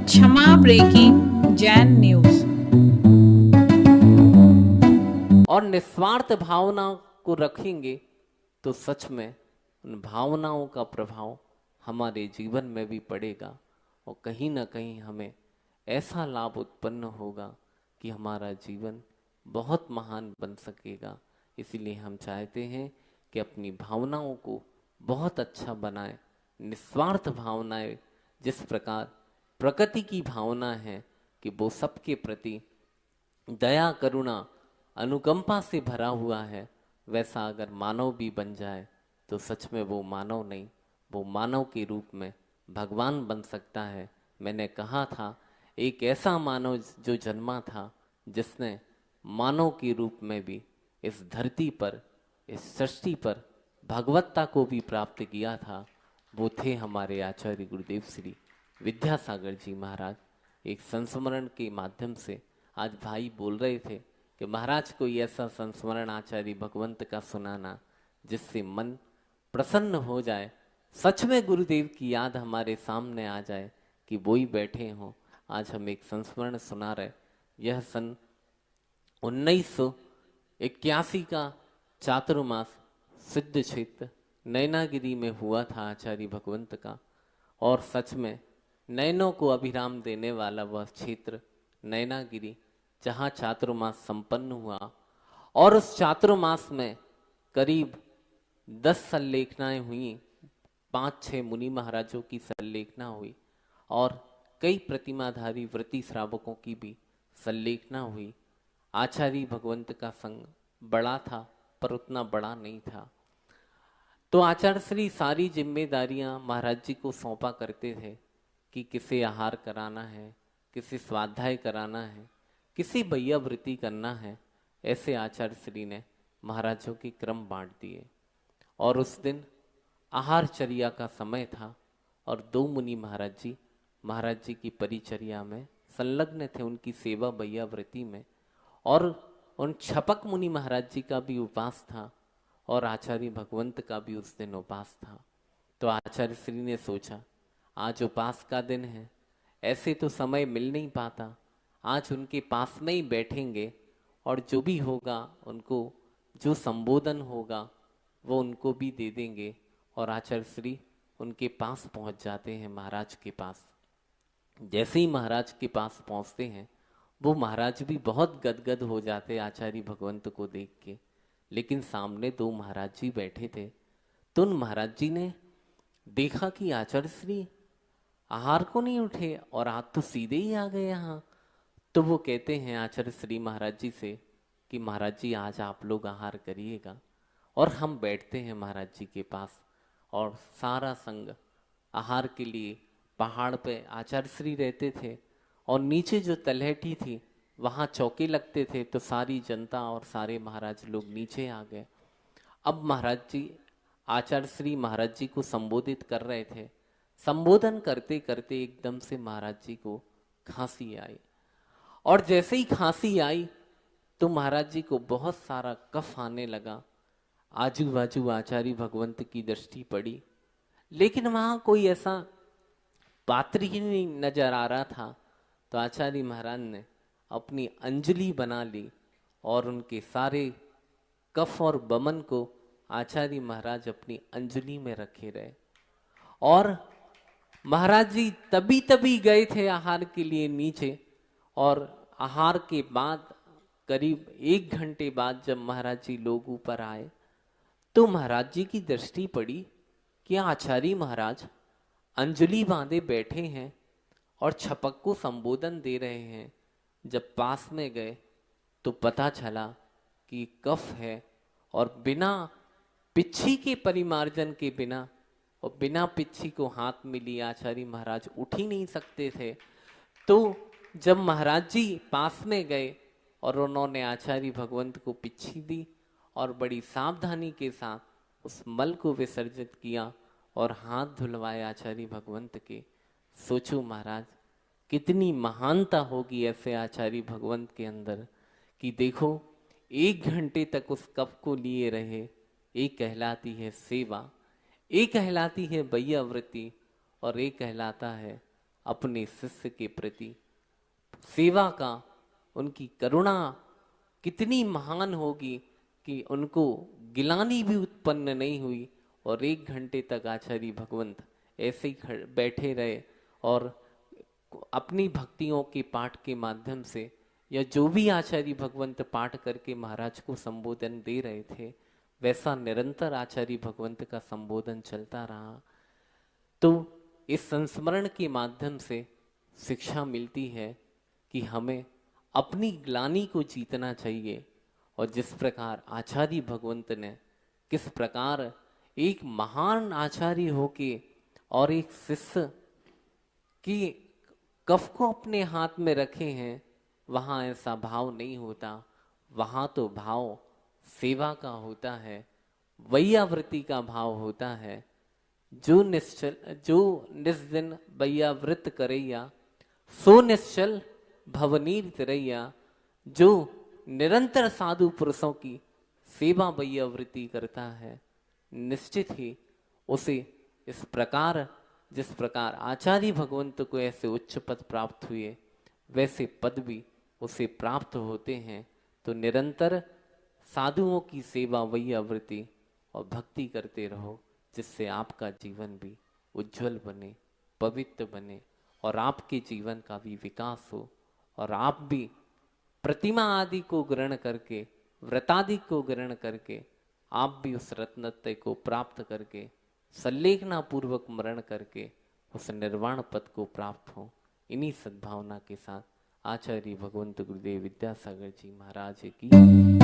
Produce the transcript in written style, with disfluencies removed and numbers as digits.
क्षमा breaking Jain news. और निस्वार्थ भावना को रखेंगे तो सच में उन भावनाओं का प्रभाव हमारे जीवन में भी पड़ेगा और कहीं ना कहीं हमें ऐसा लाभ उत्पन्न होगा कि हमारा जीवन बहुत महान बन सकेगा। इसीलिए हम चाहते हैं कि अपनी भावनाओं को बहुत अच्छा बनाएं, निस्वार्थ भावनाएं। जिस प्रकार प्रकृति की भावना है कि वो सबके प्रति दया करुणा अनुकंपा से भरा हुआ है, वैसा अगर मानव भी बन जाए तो सच में वो मानव नहीं, वो मानव के रूप में भगवान बन सकता है। मैंने कहा था एक ऐसा मानव जो जन्मा था जिसने मानव के रूप में भी इस धरती पर, इस सृष्टि पर भगवत्ता को भी प्राप्त किया था, वो थे हमारे आचार्य गुरुदेव श्री विद्यासागर जी महाराज। एक संस्मरण के माध्यम से आज भाई बोल रहे थे कि महाराज कोई ऐसा संस्मरण आचार्य भगवंत का सुनाना जिससे मन प्रसन्न हो जाए, सच में गुरुदेव की याद हमारे सामने आ जाए कि वो ही बैठे हों। आज हम एक संस्मरण सुना रहे। यह सन 1981 का चातुर्मास सिद्ध क्षेत्र नैनागिरी में हुआ था आचार्य भगवंत का। और सच में नयनों को अभिराम देने वाला वह क्षेत्र नैनागिरी, जहाँ चातुर्मास संपन्न हुआ। और उस चातुर्मास में करीब 10 संलेखनाएं हुई, 5-6 मुनि महाराजों की संलेखना हुई और कई प्रतिमाधारी व्रती श्रावकों की भी संलेखना हुई। आचार्य भगवंत का संग बड़ा था पर उतना बड़ा नहीं था। तो आचार्य श्री सारी जिम्मेदारियां महाराज जी को सौंपा करते थे कि किसे आहार कराना है, किसे स्वाध्याय कराना है, किसी भैया वृत्ति करना है। ऐसे आचार्य श्री ने महाराजों के क्रम बांट दिए। और उस दिन आहारचर्या का समय था और 2 मुनि महाराज जी की परिचर्या में संलग्न थे, उनकी सेवा भैया वृत्ति में। और उन छपक मुनि महाराज जी का भी उपास था और आचार्य भगवंत का भी उस दिन उपास था। तो आचार्य श्री ने सोचा आज उपास का दिन है, ऐसे तो समय मिल नहीं पाता, आज उनके पास में ही बैठेंगे और जो भी होगा उनको जो संबोधन होगा वो उनको भी दे देंगे। और आचार्य श्री उनके पास पहुंच जाते हैं, महाराज के पास। जैसे ही महाराज के पास पहुंचते हैं वो महाराज भी बहुत गदगद हो जाते आचार्य भगवंत को देख के। लेकिन सामने 2 महाराज जी बैठे थे। तो उन महाराज जी ने देखा कि आचार्य श्री आहार को नहीं उठे और आज तो सीधे ही आ गए यहाँ। तो वो कहते हैं आचार्य श्री महाराज जी से कि महाराज जी आज आप लोग आहार करिएगा और हम बैठते हैं महाराज जी के पास। और सारा संग आहार के लिए पहाड़ पे आचार्य श्री रहते थे और नीचे जो तलहटी थी वहाँ चौके लगते थे, तो सारी जनता और सारे महाराज लोग नीचे आ गए। अब महाराज जी आचार्य श्री महाराज जी को संबोधित कर रहे थे। संबोधन करते करते एकदम से महाराज जी को खांसी आई और जैसे ही खांसी आई तो महाराज जी को बहुत सारा कफ आने लगा। आजू बाजू आचार्य भगवंत की दृष्टि पड़ी, लेकिन वहां कोई ऐसा पात्र ही नहीं नजर आ रहा था। तो आचार्य महाराज ने अपनी अंजलि बना ली और उनके सारे कफ और बमन को आचार्य महाराज अपनी अंजलि में रखे रहे। और महाराज जी तभी तभी गए थे आहार के लिए नीचे। और आहार के बाद करीब 1 घंटे बाद जब महाराज जी लोग ऊपर आए तो महाराज जी की दृष्टि पड़ी कि आचार्य महाराज अंजलि बांधे बैठे हैं और छपक को संबोधन दे रहे हैं। जब पास में गए तो पता चला कि कफ है और बिना पिच्छी के परिमार्जन के बिना और बिना पिच्छी को हाथ में लिए आचार्य महाराज उठ ही नहीं सकते थे। तो जब महाराज जी पास में गए और उन्होंने आचार्य भगवंत को पिच्छी दी और बड़ी सावधानी के साथ उस मल को विसर्जित किया और हाथ धुलवाए आचार्य भगवंत के। सोचो महाराज कितनी महानता होगी ऐसे आचार्य भगवंत के अंदर कि देखो 1 घंटे तक उस कप को लिए रहे। एक कहलाती है सेवा, एक कहलाती है भैया वृत्ति और एक कहलाता है अपने शिष्य के प्रति सेवा का, उनकी करुणा कितनी महान होगी कि उनको गिलानी भी उत्पन्न नहीं हुई और 1 घंटे तक आचार्य भगवंत ऐसे ही बैठे रहे और अपनी भक्तियों के पाठ के माध्यम से या जो भी आचार्य भगवंत पाठ करके महाराज को संबोधन दे रहे थे वैसा निरंतर आचार्य भगवंत का संबोधन चलता रहा। तो इस संस्मरण के माध्यम से शिक्षा मिलती है कि हमें अपनी ग्लानि को जीतना चाहिए और जिस प्रकार आचार्य भगवंत ने किस प्रकार एक महान आचार्य होके और एक शिष्य की कफ को अपने हाथ में रखे हैं, वहाँ ऐसा भाव नहीं होता। वहाँ तो भाव सेवा का होता है, वैयावृत्ति का भाव होता है। जो निस्दिन वैयावृत करैया सो निश्चल भवनीर तिरैया। जो निरंतर साधु पुरुषों की सेवा वैयावृत्ति करता है, निश्चित ही उसे इस प्रकार, जिस प्रकार आचार्य भगवंत को ऐसे उच्च पद प्राप्त हुए वैसे पद भी उसे प्राप्त होते हैं। तो निरंतर साधुओं की सेवा वैयावृत्ति और भक्ति करते रहो, जिससे आपका जीवन भी उज्जवल बने, पवित्र बने और आपके जीवन का भी विकास हो और आप भी प्रतिमा आदि को ग्रहण करके, व्रतादि को ग्रहण करके आप भी उस रत्नत्रय को प्राप्त करके, संलेखना पूर्वक मरण करके उस निर्वाण पद को प्राप्त हो। इन्हीं सद्भावना के साथ आचार्य भगवंत गुरुदेव विद्यासागर जी महाराज की